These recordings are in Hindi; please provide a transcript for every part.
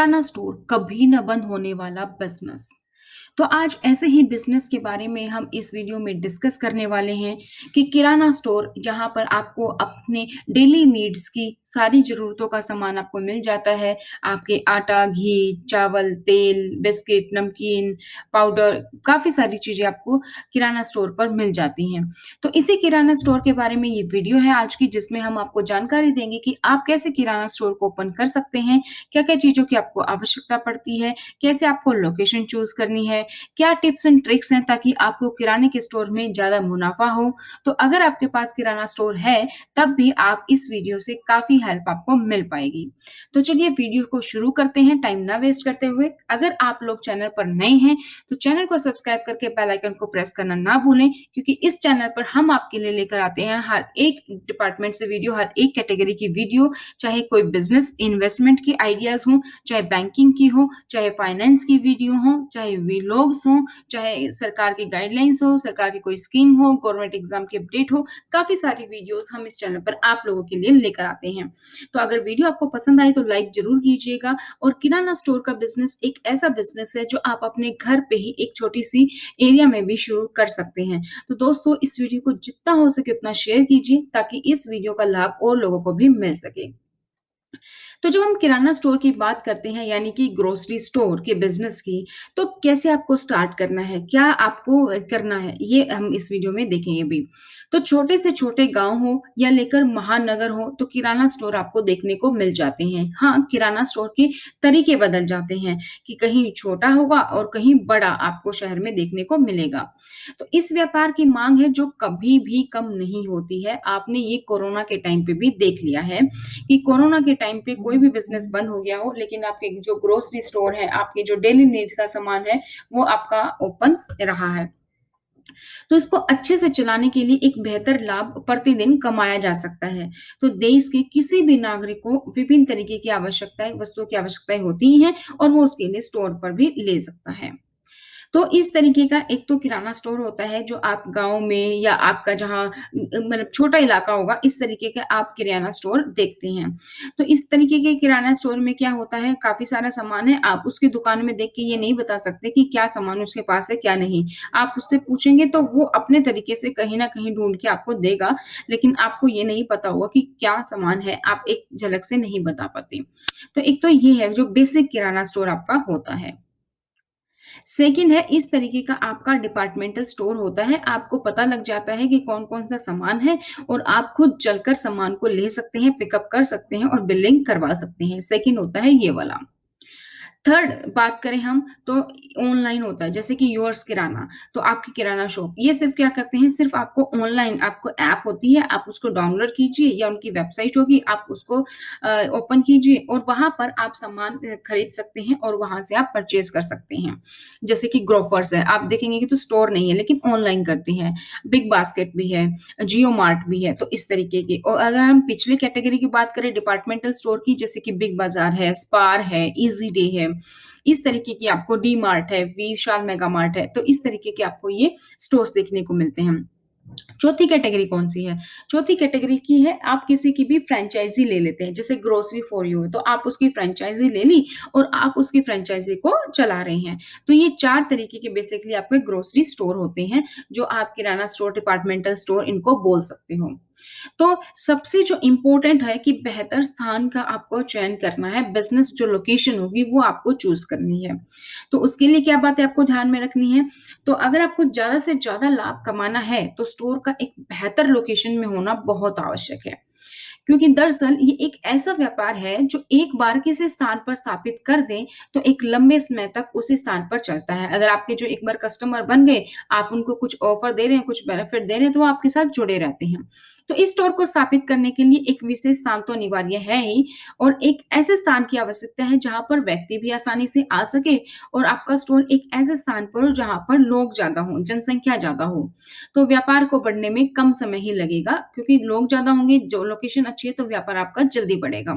किराना स्टोर कभी न बंद होने वाला बिज़नेस। तो आज ऐसे ही बिज़नेस के बारे में हम इस वीडियो में डिस्कस करने वाले हैं कि किराना स्टोर जहाँ पर आपको अपने डेली नीड्स की सारी ज़रूरतों का सामान आपको मिल जाता है। आपके आटा, घी, चावल, तेल, बिस्किट, नमकीन, पाउडर काफ़ी सारी चीज़ें आपको किराना स्टोर पर मिल जाती हैं। तो इसी किराना स्टोर के बारे में ये वीडियो है आज की, जिसमें हम आपको जानकारी देंगे कि आप कैसे किराना स्टोर को ओपन कर सकते हैं, क्या-क्या चीज़ों की आपको आवश्यकता पड़ती है, कैसे आपको लोकेशन चूज़ करनी है, क्या टिप्स एंड ट्रिक्स हैं ताकि आपको किराने के स्टोर में ज़्यादा मुनाफ़ा हो। तो अगर आपके पास किराना स्टोर है, तब भी आप इस वीडियो से काफ़ी हेल्प आपको मिल पाएगी। तो चलिए वीडियो को शुरू करते हैं टाइम ना वेस्ट करते हुए। अगर आप लोग चैनल पर नए हैं, तो चैनल को सब्सक्राइब करके बेल आइकन को प्रेस करना ना भूलें, क्योंकि इस चैनल पर हम आपके लिए लेकर आते हैं हर एक डिपार्टमेंट से वीडियो, हर एक कैटेगरी की वीडियो, चाहे कोई बिज़नेस इन्वेस्टमेंट की आइडियाज़ हों, चाहे बैंकिंग की हो, चाहे फाइनेंस की वीडियो हो, चाहे व्लॉग्स हों, चाहे सरकार की गाइडलाइंस हो, सरकार की कोई स्कीम हो, गवर्नमेंट एग्ज़ाम की अपडेट हो, काफ़ी सारी वीडियोज़ हम इस चैनल पर आप लोगों के लिए लेकर आते हैं। तो अगर वीडियो आपको पसंद आए तो लाइक ज़रूर कीजिएगा। और किराना स्टोर का बिज़नेस एक ऐसा बिज़नेस है जो आप अपने घर पे ही एक छोटी-सी एरिया में भी शुरू कर सकते हैं। तो दोस्तों, इस वीडियो को जितना हो सके उतना शेयर कीजिए ताकि इस वीडियो का लाभ और लोगों को भी मिल सके। तो जब हम किराना स्टोर की बात करते हैं, यानी कि ग्रोसरी स्टोर के बिज़नेस की, तो कैसे आपको स्टार्ट करना है, क्या आपको करना है, ये हम इस वीडियो में देखेंगे अभी। तो छोटे से छोटे गाँव हो या लेकर महानगर हो, तो किराना स्टोर आपको देखने को मिल जाते हैं। हाँ, किराना स्टोर के तरीके बदल जाते हैं कि कहीं छोटा होगा और कहीं बड़ा आपको शहर में देखने को मिलेगा। तो इस व्यापार की माँग है जो कभी भी कम नहीं होती है। आपने ये कोरोना के टाइम पे भी देख लिया है कि कोरोना के टाइम पे कोई भी बिज़नेस बंद हो गया हो, लेकिन आपके जो ग्रोसरी स्टोर है, आपके जो डेली नीड्स का सामान है, वो आपका ओपन रहा है। तो इसको अच्छे से चलाने के लिए एक बेहतर लाभ प्रतिदिन कमाया जा सकता है। तो देश के किसी भी नागरिक को विभिन्न तरीके की आवश्यकताएँ, वस्तुओं की आवश्यकताएँ होती ही हैं और वो उसके लिए स्टोर पर भी ले सकता है। तो इस तरीके का एक तो किराना स्टोर होता है जो आप गाँव में या आपका जहाँ मतलब छोटा इलाका होगा, इस तरीके का आप किराना स्टोर देखते हैं। तो इस तरीके के किराना स्टोर में क्या होता है, काफ़ी सारा सामान है, आप उसकी दुकान में देख के ये नहीं बता सकते कि क्या सामान उसके पास है, क्या नहीं। आप उससे पूछेंगे तो वो अपने तरीके से कहीं न कहीं ढूँढ के आपको देगा, लेकिन आपको ये नहीं पता होगा कि क्या सामान है, आप एक झलक से नहीं बता पाते। तो एक तो ये है जो बेसिक किराना स्टोर आपका होता है। सेकंड है, इस तरीके का आपका डिपार्टमेंटल स्टोर होता है, आपको पता लग जाता है कि कौन-कौन सा सामान है और आप खुद चलकर सामान को ले सकते हैं, पिकअप कर सकते हैं और बिलिंग करवा सकते हैं। सेकंड होता है ये वाला। थर्ड बात करें हम तो ऑनलाइन होता है, जैसे कि योर्स किराना, तो आपकी किराना शॉप, ये सिर्फ़ क्या करते हैं, सिर्फ़ आपको ऑनलाइन आपको ऐप होती है, आप उसको डाउनलोड कीजिए या उनकी वेबसाइट होगी, आप उसको ओपन कीजिए और वहाँ पर आप सामान खरीद सकते हैं और वहाँ से आप परचेज़ कर सकते हैं। जैसे कि ग्रोफ़र्स है, आप देखेंगे कि तो स्टोर नहीं है लेकिन ऑनलाइन करते हैं, बिग बास्केट भी है, जियो मार्ट भी है, तो इस तरीके की। और अगर हम पिछली कैटेगरी की बात करें डिपार्टमेंटल स्टोर की, जैसे कि बिग बाज़ार है, स्पार है, ईज़ी डे है, इस तरीके की आपको डी मार्ट है, विशाल मेगा मार्ट है, तो इस तरीके के आपको ये स्टोर्स देखने को मिलते हैं। चौथी कैटेगरी कौन-सी है? चौथी कैटेगरी की है, आप किसी की भी फ्रैंचाइज़ी ले लेते हैं, जैसे ग्रोसरी फॉर यू है, तो आप उसकी फ्रैंचाइज़ी ले ली और आप उसकी फ्रैंचाइज़ी को चला रहे हैं। तो ये 4 तरीके के बेसिकली आपके ग्रोसरी स्टोर होते हैं, जो आप किराना स्टोर, डिपार्टमेंटल स्टोर इनको बोल सकते हो। तो सबसे जो इम्पोर्टेंट है कि बेहतर स्थान का आपको चयन करना है, बिज़नेस जो लोकेशन होगी वो आपको चूज़ करनी है। तो उसके लिए क्या बातें आपको ध्यान में रखनी है? तो अगर आपको ज़्यादा से ज़्यादा लाभ कमाना है, तो स्टोर का एक बेहतर लोकेशन में होना बहुत आवश्यक है। क्योंकि दरअसल ये एक ऐसा व्यापार है जो एक बार किसी स्थान पर स्थापित कर दें, तो एक लंबे समय तक उसी स्थान पर चलता है। अगर आपके जो एक बार कस्टमर बन गए, आप उनको कुछ ऑफ़र दे रहे हैं, कुछ बेनिफिट दे रहे हैं, तो वो आपके साथ जुड़े रहते हैं। तो इस स्टोर को स्थापित करने के लिए एक विशेष स्थान तो अनिवार्य है ही और एक ऐसे स्थान की आवश्यकता है जहाँ पर व्यक्ति भी आसानी से आ सके और आपका स्टोर एक ऐसे स्थान पर हो जहाँ पर लोग ज़्यादा हों, जनसंख्या ज़्यादा हो। तो व्यापार को बढ़ने में कम समय ही लगेगा, क्योंकि लोग ज़्यादा होंगे, जो लोकेशन अच्छी है तो व्यापार आपका जल्दी बढ़ेगा।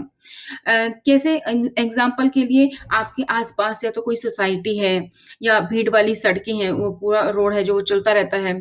कैसे एग्ज़ाम्पल के लिए आपके आस-पास या तो कोई सोसाइटी है या भीड़ वाली सड़कें हैं, वो पूरा रोड है जो चलता रहता है।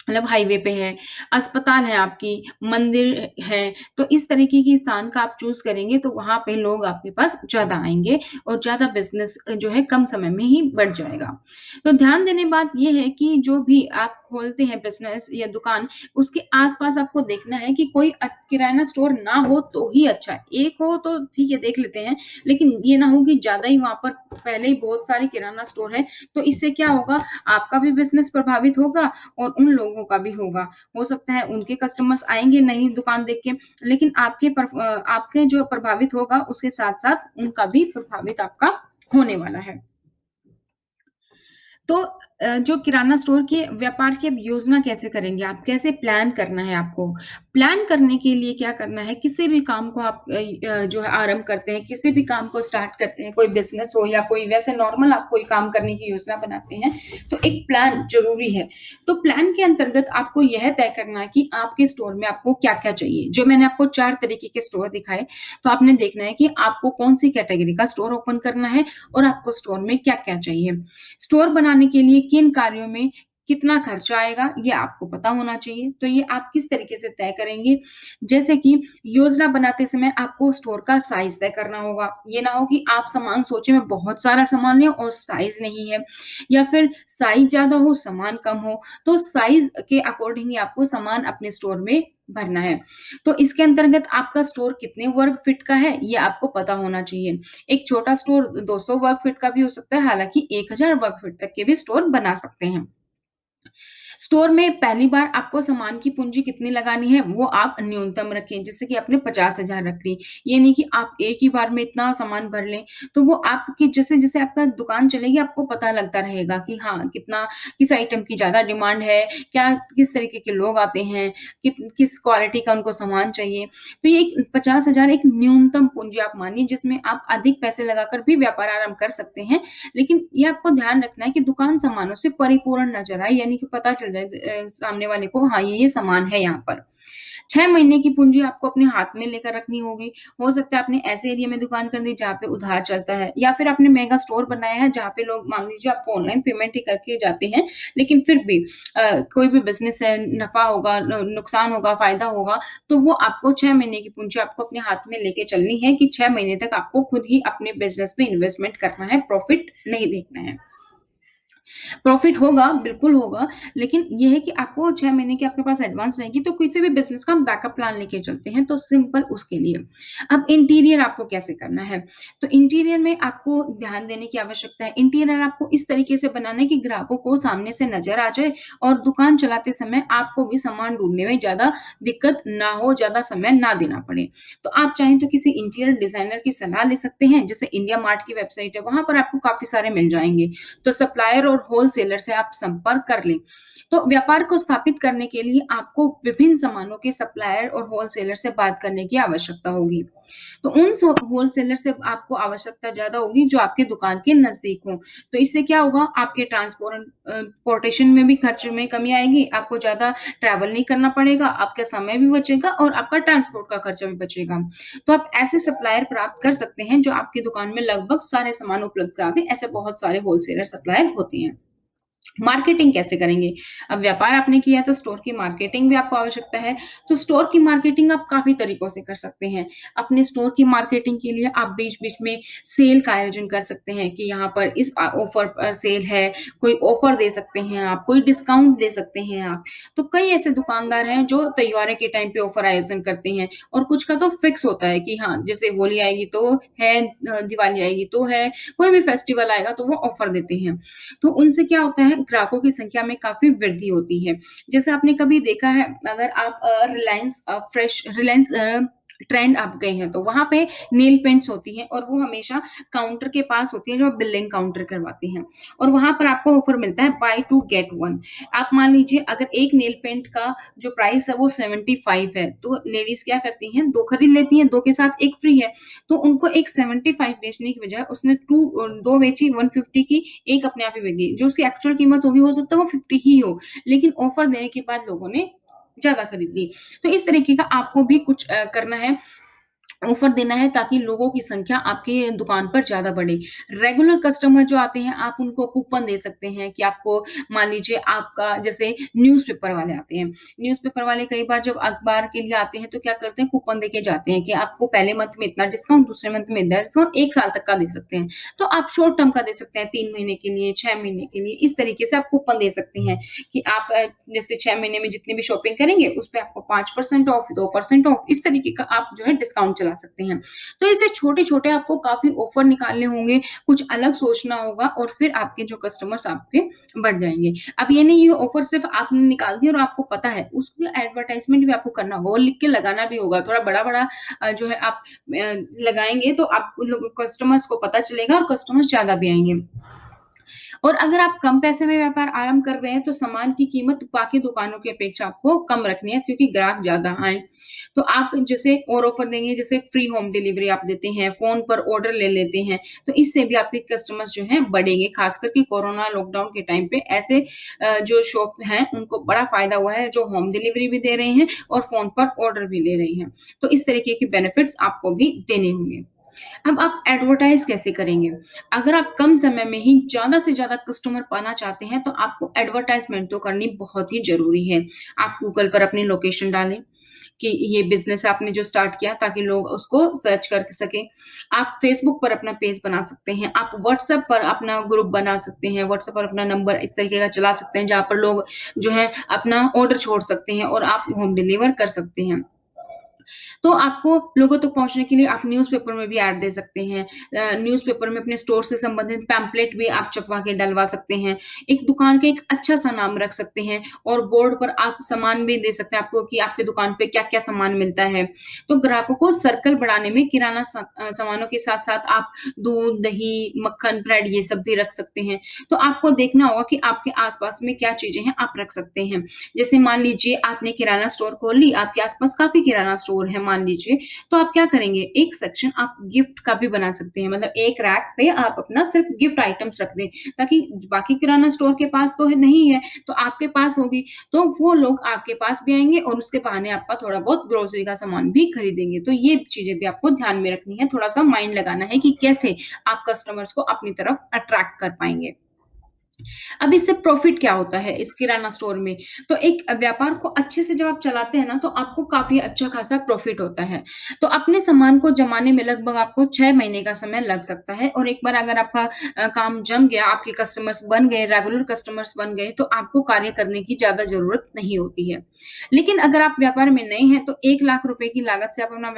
मतलब हाईवे पे है, अस्पताल है आपकी, मंदिर है, तो इस तरीके की स्थान का आप चूज़ करेंगे तो वहाँ पे लोग आपके पास ज़्यादा आएँगे और ज़्यादा बिज़नेस जो है कम समय में ही बढ़ जाएगा। तो ध्यान देने बात ये है कि जो भी आप खोलते हैं बिज़नेस या दुकान, उसके आस-पास आपको देखना है कि कोई किराना स्टोर ना हो तो ही अच्छा है। एक हो तो ठीक है देख लेते हैं, लेकिन ये ना हो कि ज़्यादा ही वहाँ पर पहले ही बहुत सारे किराना स्टोर हैं, तो इससे क्या होगा आपका भी बिज़नेस प्रभावित होगा और उन लोगों का भी होगा। हो सकता है उनके कस्टमर्स आएँगे नई दुकान देख के, लेकिन आपके जो प्रभावित होगा उसके साथ-साथ उनका भी प्रभावित आपका होने वाला है। तो जो किराना स्टोर के व्यापार की अब योजना कैसे करेंगे आप? कैसे प्लान करना है आपको? प्लान करने के लिए क्या करना है, किसी भी काम को आप जो है आरंभ करते हैं, किसी भी काम को स्टार्ट करते हैं, कोई बिज़नेस हो या कोई वैसे नॉर्मल आप कोई काम करने की योजना बनाते हैं, तो एक प्लान ज़रूरी है। तो प्लान के अंतर्गत आपको यह तय करना है कि आपके स्टोर में आपको क्या-क्या चाहिए। जो मैंने आपको 4 तरीके के स्टोर दिखाए, तो आपने देखना है कि आपको कौन-सी कैटेगरी का स्टोर ओपन करना है और आपको स्टोर में क्या-क्या चाहिए। स्टोर बनाने के लिए किन कार्यों में कितना खर्चा आएगा, ये आपको पता होना चाहिए। तो ये आप किस तरीके से तय करेंगे? जैसे कि योजना बनाते समय आपको स्टोर का साइज़ तय करना होगा। ये ना हो कि आप सामान सोचे मैं बहुत सारा सामान लें और साइज़ नहीं है या फिर साइज़ ज़्यादा हो, सामान कम हो। तो साइज़ के अकॉर्डिंग ही आपको सामान अपने स्टोर में भरना है। तो इसके अंतर्गत आपका स्टोर कितने वर्ग फीट का है, ये आपको पता होना चाहिए। एक छोटा स्टोर 200 वर्ग फीट का भी हो सकता है, हालाँकि 1000 वर्ग फीट तक के भी स्टोर बना सकते हैं। स्टोर में पहली बार आपको सामान की पूँजी कितनी लगानी है, वो आप न्यूनतम रखें, जैसे कि आपने 50,000 रख ली। ये नहीं कि आप एक ही बार में इतना सामान भर लें, तो वो आपकी जैसे-जैसे आपका दुकान चलेगी, आपको पता लगता रहेगा कि हाँ, किस आइटम की ज़्यादा डिमांड है, किस तरीके के लोग आते हैं, किस क्वालिटी का उनको सामान चाहिए। तो ये एक 50,000 एक न्यूनतम पूँजी आप मानिए, जिसमें आप अधिक पैसे लगाकर भी व्यापार आरंभ कर सकते हैं। लेकिन ये आपको ध्यान रखना है कि दुकान सामानों से परिपूर्ण नज़र आए, यानी कि पता चल जाए सामने वाले को हाँ, ये सामान है यहाँ पर। 6 महीने की पूँजी आपको अपने हाथ में लेकर रखनी होगी। हो सकता है आपने ऐसे एरिया में दुकान कर दी जहाँ पे उधार चलता है या फिर आपने मेगा स्टोर बनाया है जहाँ पे लोग मान लीजिए आपको ऑनलाइन पेमेंट ही करके जाते हैं, लेकिन फिर भी कोई भी बिज़नेस है, नफ़ा होगा, न नुकसान होगा, फ़ायदा होगा, तो वो आपको 6 महीने की पूँजी आपको अपने हाथ में लेके चलनी है कि 6 महीने तक आपको खुद ही अपने बिज़नेस में इन्वेस्टमेंट करना है, प्रॉफ़िट नहीं देखना है। प्रॉफ़िट होगा, बिल्कुल होगा, लेकिन ये है कि आपको 6 महीने की आपके पास एडवांस रहेगी, तो किसी भी बिज़नेस का हम बैकअप प्लान लेके चलते हैं, तो सिंपल उसके लिए। अब इंटीरियर आपको कैसे करना है? तो इंटीरियर में आपको ध्यान देने की आवश्यकता है। इंटीरियर आपको इस तरीके से बनाना है कि ग्राहकों को सामने से नज़र आ जाए और दुकान चलाते समय आपको भी सामान ढूँढने में ज़्यादा दिक्कत ना हो, ज़्यादा समय ना देना पड़े। तो आप चाहें तो किसी इंटीरियर डिज़ाइनर की सलाह ले सकते हैं, जैसे इंडिया मार्ट की वेबसाइट है, वहाँ पर आपको काफ़ी सारे मिल जाएँगे। तो सप्लायर और होलसेलर से आप संपर्क कर लें। तो व्यापार को स्थापित करने के लिए आपको विभिन्न सामानों के सप्लायर और होलसेलर से बात करने की आवश्यकता होगी। तो उन होलसेलर से आपको आवश्यकता ज़्यादा होगी जो आपके दुकान के नज़दीक हों। तो इससे क्या होगा आपके पोर्टेशन में भी खर्च में कमी आएगी, आपको ज़्यादा ट्रैवल नहीं करना पड़ेगा, आपका समय भी बचेगा और आपका ट्रांसपोर्ट का खर्चा भी बचेगा। तो आप ऐसे सप्लायर प्राप्त कर सकते हैं जो आपकी दुकान में लगभग सारे सामान उपलब्ध करा दें, ऐसे बहुत सारे होलसेलर सप्लायर होते हैं। मार्केटिंग कैसे करेंगे? अब व्यापार आपने किया तो स्टोर की मार्केटिंग भी आपको आवश्यकता है, तो स्टोर की मार्केटिंग आप काफ़ी तरीकों से कर सकते हैं। अपने स्टोर की मार्केटिंग के लिए आप बीच-बीच में सेल का आयोजन कर सकते हैं कि यहाँ पर इस ऑफ़र पर सेल है, कोई ऑफ़र दे सकते हैं आप, कोई डिस्काउंट दे सकते हैं आप। तो कई ऐसे दुकानदार हैं जो त्योहारों के टाइम पे ऑफ़र आयोजन करते हैं और कुछ का तो फिक्स होता है कि हाँ, जैसे होली आएगी तो है, दिवाली आएगी तो है, कोई भी फेस्टिवल आएगा तो वो ऑफ़र देते हैं। तो उनसे क्या होता है ग्राहकों की संख्या में काफ़ी वृद्धि होती है। जैसे आपने कभी देखा है अगर आप रिलायंस ट्रेंड आप गए हैं तो वहाँ पे नेल पेंट्स होती हैं और वो हमेशा काउंटर के पास होती है जो आप बिलिंग काउंटर करवाते हैं और वहाँ पर आपको ऑफर मिलता है बाय 2 गेट 1। आप मान लीजिए अगर एक नेल पेंट का जो प्राइस है वो 75 है, तो लेडीज़ क्या करती हैं 2 खरीद लेती हैं, 2 के साथ 1 फ्री है। तो उनको एक 75 बेचने की बजाय उसने 2 बेची 150 की, एक अपने आप ही बिक गई। जो उसकी एक्चुअल कीमत होगी हो सकता है वो 50 ही हो, लेकिन ऑफर देने के बाद लोगों ने ज़्यादा खरीद ली। तो इस तरीके का आपको भी कुछ करना है ऑफ़र देना है ताकि लोगों की संख्या आपकी दुकान पर ज़्यादा बढ़े। रेगुलर कस्टमर जो आते हैं, आप उनको कूपन दे सकते हैं कि आपको मान लीजिए आपका जैसे न्यूज़पेपर वाले आते हैं। न्यूज़पेपर वाले कई बार जब अखबार के लिए आते हैं तो क्या करते हैं कूपन देके जाते हैं कि आपको पहले मंथ में इतना डिस्काउंट, दूसरे मंथ में इतना डिस्काउंट, 1 साल तक का दे सकते हैं। तो आप शॉर्ट टर्म का दे सकते हैं 3 महीने के लिए, 6 महीने के लिए, इस तरीके से आप कूपन दे सकते हैं कि आप जैसे 6 महीने में जितनी भी शॉपिंग करेंगे, उस पे आपको 5% ऑफ, 2% ऑफ, इस तरीके का आप जो है डिस्काउंट चला सकते हैं। तो ऐसे छोटे-छोटे आपको काफ़ी ऑफर निकालने होंगे, कुछ अलग सोचना होगा और फिर आपके जो कस्टमर्स आपके बढ़ जाएँगे। अब ये नहीं ये ऑफर सिर्फ़ आपने निकाल दिया और आपको पता है, उसकी एडवर्टाइज़मेंट भी आपको करना होगा और लिख के लगाना भी होगा। थोड़ा बड़ा-बड़ा जो है आप लगाएँगे तो आप उन लोगों कस्टमर्स को पता चलेगा और कस्टमर्स ज़्यादा भी आएँगे। और अगर आप कम पैसे में व्यापार आरंभ कर रहे हैं, तो सामान की कीमत बाकी दुकानों की अपेक्षा आपको कम रखनी है क्योंकि ग्राहक ज़्यादा आएँ। तो आप जैसे और ऑफ़र देंगे, जैसे फ्री होम डिलीवरी आप देते हैं, फ़ोन पर ऑर्डर ले लेते हैं, तो इससे भी आपके कस्टमर्स जो हैं बढ़ेंगे। ख़ासकर कि कोरोना लॉकडाउन के टाइम पे ऐसे जो शॉप हैं, उनको बड़ा फ़ायदा हुआ है, जो होम डिलीवरी भी दे रहे हैं और फ़ोन पर ऑर्डर भी ले रही हैं। तो इस तरीके के बेनिफिट्स आपको भी देने होंगे। अब आप एडवर्टाइज़ कैसे करेंगे? अगर आप कम समय में ही ज़्यादा से ज़्यादा कस्टमर पाना चाहते हैं, तो आपको एडवर्टाइज़मेंट तो करनी बहुत ही ज़रूरी है। आप गूगल पर अपनी लोकेशन डालें कि ये बिज़नेस आपने जो स्टार्ट किया ताकि लोग उसको सर्च कर सकें। आप फ़ेसबुक पर अपना पेज बना सकते हैं, आप व्हाट्सएप पर अपना ग्रुप बना सकते हैं, व्हाट्सएप पर अपना नंबर इस तरीके का चला सकते हैं, जहाँ पर लोग जो है अपना ऑर्डर छोड़ सकते हैं और आप होम डिलीवर कर सकते हैं। तो आपको लोगों तक पहुँचने के लिए आप न्यूज़पेपर में भी ऐड दे सकते हैं। न्यूज़पेपर में अपने स्टोर से संबंधित पैम्पलेट भी आप छपवा के डलवा सकते हैं। एक दुकान का एक अच्छा-सा नाम रख सकते हैं और बोर्ड पर आप सामान भी दे सकते हैं आपको कि आपकी दुकान पे क्या-क्या सामान मिलता है। तो ग्राहकों को सर्कल बढ़ाने में किराना सामानों के साथ-साथ आप दूध, दही, मक्खन, ब्रेड ये सब भी रख सकते हैं। तो आपको देखना होगा कि आपके आस-पास में क्या चीज़ें हैं, आप रख सकते हैं। जैसे मान लीजिए आपने किराना स्टोर खोल ली, आपके आस-पास काफ़ी किराना स्टोर है मान लीजिए, तो आप क्या करेंगे, एक सेक्शन आप गिफ्ट का भी बना सकते हैं। मतलब एक रैक पे आप अपना सिर्फ़ गिफ्ट आइटम्स रख दें, ताकि बाकी किराना स्टोर के पास तो है नहीं है, तो आपके पास होगी, तो वो लोग आपके पास भी आएँगे और उसके बहाने आपका थोड़ा बहुत ग्रोसरी का सामान भी खरीदेंगे। तो ये चीज़ें भी आपको ध्यान में रखनी है, थोड़ा-सा माइंड लगाना है कि कैसे आप कस्टमर्स को अपनी तरफ अट्रैक्ट कर पाएँगे। अब इससे प्रॉफ़िट क्या होता है इस किराना स्टोर में? तो एक व्यापार को अच्छे से जब आप चलाते हैं ना, तो आपको काफ़ी अच्छा खासा प्रॉफ़िट होता है। तो अपने सामान को जमाने में लगभग आपको 6 महीने का समय लग सकता है और एक बार अगर आपका काम जम गया, आपके कस्टमर्स बन गए, रेगुलर कस्टमर्स बन गए, तो आपको कार्य करने की ज़्यादा ज़रूरत नहीं होती है। लेकिन अगर आप व्यापार में नए हैं, तो 1 लाख रुपए की लागत से आप अपना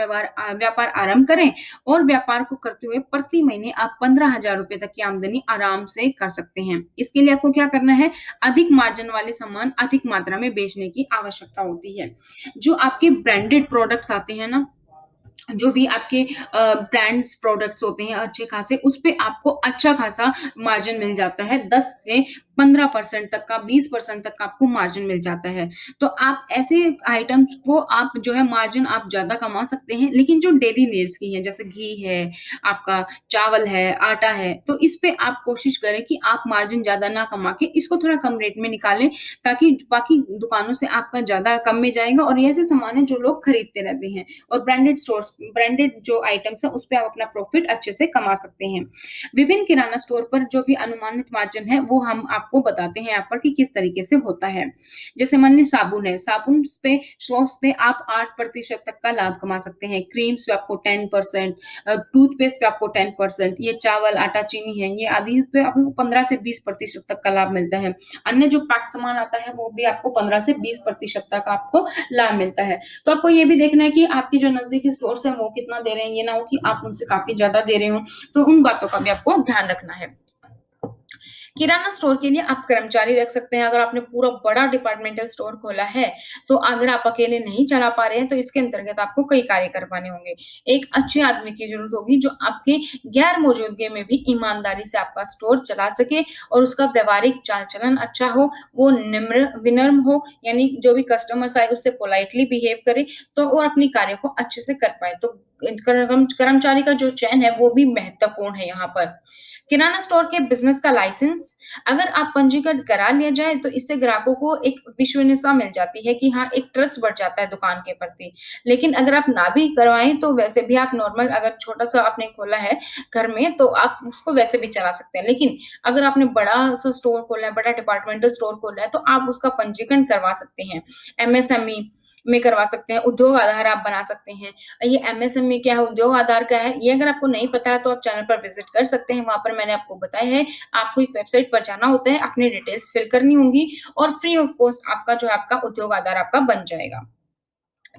व्यापार आरंभ करें और व्यापार को करते हुए प्रति महीने आप 15,000 रुपए तक की आमदनी आराम से कर सकते हैं। इसके लिए आपको क्या करना है, अधिक मार्जिन वाले सामान अधिक मात्रा में बेचने की आवश्यकता होती है। जो आपके ब्रांडेड प्रोडक्ट्स आते हैं ना, जो भी आपके ब्रांड्स प्रोडक्ट्स होते हैं अच्छे खासे, उसपे आपको अच्छा खासा मार्जिन मिल जाता है। 10 से 15% तक का, 20% तक का आपको मार्जिन मिल जाता है। तो आप ऐसे आइटम्स को आप जो है मार्जिन आप ज़्यादा कमा सकते हैं, लेकिन जो डेली नीड्स की हैं, जैसे घी है, आपका चावल है, आटा है, तो इस पे आप कोशिश करें कि आप मार्जिन ज़्यादा ना कमा के इसको थोड़ा कम रेट में निकालें, ताकि बाकी दुकानों से आपका ज़्यादा कम में जाएगा और ये ऐसे सामान है जो लोग खरीदते रहते हैं। और ब्रांडेड जो आइटम्स हैं, उसपे आप अपना प्रॉफिट अच्छे से कमा सकते हैं। विभिन्न किराना स्टोर पर जो भी अनुमानित मार्जिन है, वो हम आपको बताते हैं यहाँ पर कि किस तरीके से होता है। जैसे मान लीजिए साबुन है, साबुन पे सॉस पे आप 8% तक का लाभ कमा सकते हैं, क्रीम्स पे आपको 10%, टूथपेस्ट पे आपको 10%, ये चावल, आटा, चीनी है, ये आदि पे आपको 15 से 20% तक का लाभ मिलता है। अन्य जो पैक्ड सामान आता है, वो भी आपको 15 से 20% तक आपको लाभ मिलता है। तो आपको ये भी देखना है कि आपके जो नज़दीकी स्टोर्स हैं, वो कितना दे रहे हैं, ये ना हो कि आप उनसे काफ़ी ज़्यादा दे रहे हो, तो उन बातों का भी आपको ध्यान रखना है। किराना स्टोर के लिए आप कर्मचारी रख सकते हैं, अगर आपने पूरा बड़ा डिपार्टमेंटल स्टोर खोला है, तो अगर आप अकेले नहीं चला पा रहे हैं, तो इसके अंतर्गत आपको कई कार्य करवाने होंगे। एक अच्छे आदमी की ज़रूरत होगी, जो आपके गैर मौजूदगी में भी ईमानदारी से आपका स्टोर चला सके और उसका व्यावहारिक चाल-चलन अच्छा हो, वो विनम्र हो, यानी जो भी कस्टमर्स आए, उससे पोलाइटली बिहेव करे, तो वो अपने कार्य को अच्छे से कर पाए। तो कर्मचारी का जो चयन है, वो भी महत्वपूर्ण है यहाँ पर। किराना स्टोर के बिज़नेस का लाइसेंस परफॉर्मेंस। अगर आप पंजीकरण करा लिया जाए तो इससे ग्राहकों को एक विश्वसनीयता मिल जाती है कि हाँ, एक ट्रस्ट बढ़ जाता है दुकान के प्रति। लेकिन अगर आप ना भी करवाएँ तो वैसे भी आप नॉर्मल अगर छोटा-सा आपने खोला है घर में तो आप उसको वैसे भी चला सकते हैं। लेकिन अगर आपने बड़ा-सा स्टोर खोला है, बड़ा डिपार्टमेंटल स्टोर खोला है तो आप उसका पंजीकरण करवा सकते हैं। एमएसएमई में करवा सकते हैं, उद्योग आधार आप बना सकते हैं। ये एमएसएमई क्या है, उद्योग आधार क्या है, ये अगर आपको नहीं पता है तो आप चैनल पर विज़िट कर सकते हैं, वहाँ पर मैंने आपको बताया है। आपको एक वेबसाइट पर जाना होता है, अपनी डिटेल्स फिल करनी होंगी और फ्री ऑफ कॉस्ट आपका जो है आपका उद्योग आधार आपका बन जाएगा।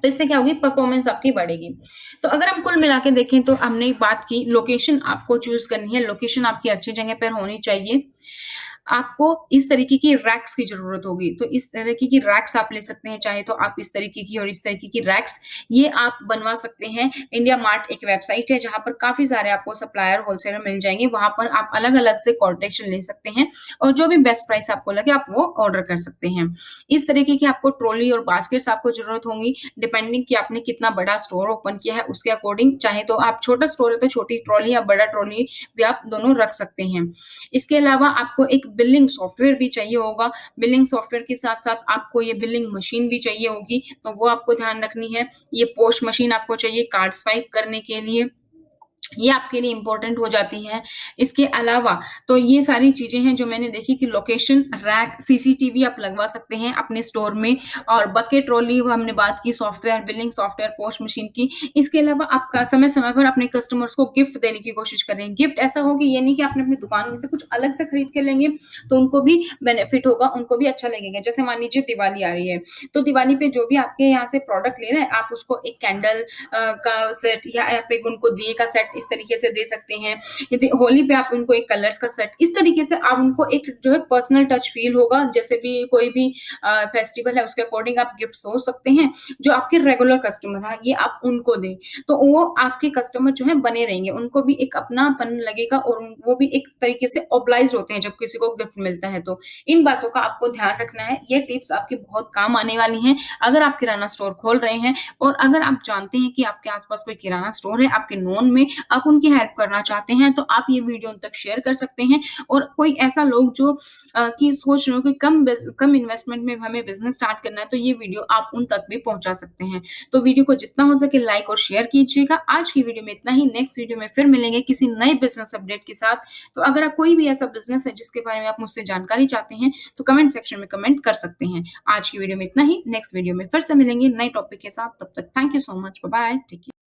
तो इससे क्या होगी परफॉर्मेंस आपकी बढ़ेगी। तो अगर हम कुल मिला के देखें तो हमने एक बात की लोकेशन आपको चूज़ करनी है, लोकेशन आपकी अच्छी जगह पर होनी चाहिए। आपको इस तरीके की रैक्स की ज़रूरत होगी, तो इस तरीके की रैक्स आप ले सकते हैं, चाहे तो आप इस तरीके की और इस तरीके की रैक्स ये आप बनवा सकते हैं। इंडिया मार्ट एक वेबसाइट है जहाँ पर काफ़ी सारे आपको सप्लायर, होलसेलर मिल जाएँगे, वहाँ पर आप अलग-अलग से कोटेशन ले सकते हैं और जो भी बेस्ट प्राइस आपको लगे आप वो ऑर्डर कर सकते हैं। इस तरीके की आपको ट्रॉली और बास्केट्स आपको ज़रूरत होंगी, डिपेंडिंग कि आपने कितना बड़ा स्टोर ओपन किया है उसके अकॉर्डिंग, चाहे तो आप छोटा स्टोर है तो छोटी ट्रॉली या बड़ा ट्रॉली भी आप दोनों रख सकते हैं। इसके अलावा आपको एक बिलिंग सॉफ्टवेयर भी चाहिए होगा, बिलिंग सॉफ्टवेयर के साथ-साथ आपको ये बिलिंग मशीन भी चाहिए होगी, तो वो आपको ध्यान रखनी है। ये पोस्ट मशीन आपको चाहिए कार्ड स्वाइप करने के लिए। ये आपके लिए इम्पोर्टेंट हो जाती हैं। इसके अलावा तो ये सारी चीज़ें हैं जो मैंने देखी कि लोकेशन, रैक, सीसीटीवी आप लगवा सकते हैं अपने स्टोर में और बकेट ट्रॉली वो हमने बात की software, billing software, post machine की। इसके अलावा आप क समय-समय पर अपने कस्टमर्स को गिफ्ट देने की कोशिश करें। गिफ्ट ऐसा हो कि ये नहीं कि आपने अपनी दुकान में से कुछ अलग से खरीद के लेंगे, तो उनको भी बेनिफिट होगा, उनको भी अच्छा लगेगा। जैसे मान लीजिए दिवाली आ रही है, तो दिवाली पे जो भी आपके यहाँ से प्रोडक्ट ले रहे हैं, आप उसको एक कैंडल का सेट या आप एक उनको दिए का सेट इस तरीके से दे सकते हैं। यदि होली पे आप उनको एक कलर्स का सेट इस तरीके से आप उनको एक जो है पर्सनल टच फ़ील होगा, जैसे भी कोई भी फेस्टिवल है उसके अकॉर्डिंग आप गिफ्ट सोच सकते हैं। जो आपके रेगुलर कस्टमर हैं, ये आप उनको दें, तो वो आपके कस्टमर जो हैं बने रहेंगे, उनको भी एक अपनापन लगेगा और वो भी एक तरीके से ऑब्लाइज़्ड होते हैं जब किसी को गिफ्ट मिलता है तो। इन बातों का आपको ध्यान रखना है, ये टिप्स आपके बहुत काम आने वाली हैं, अगर आप किराना स्टोर खोल रहे हैं और अगर आप जानते हैं कि आपके आस-पास कोई किराना स्टोर है, आपके नोन में, आप उनकी हेल्प करना चाहते हैं, तो आप ये वीडियो उन तक शेयर कर सकते हैं और कोई ऐसा लोग जो कि सोच रहे हो कि कम इन्वेस्टमेंट में हमें बिज़नेस स्टार्ट करना है, तो ये वीडियो आप उन तक भी पहुँचा सकते हैं। तो वीडियो को जितना हो सके लाइक और शेयर कीजिएगा। आज की वीडियो में इतना ही, नेक्स्ट वीडियो में फिर मिलेंगे किसी नए बिज़नेस अपडेट के साथ। तो अगर आप कोई भी ऐसा बिज़नेस है जिसके बारे में आप मुझसे जानकारी चाहते हैं, तो कमेंट सेक्शन में कमेंट कर सकते हैं। आज की वीडियो में इतना ही, नेक्स्ट वीडियो में फिर से मिलेंगे नए टॉपिक के साथ। तब तक thank you so much. Bye bye. Take care.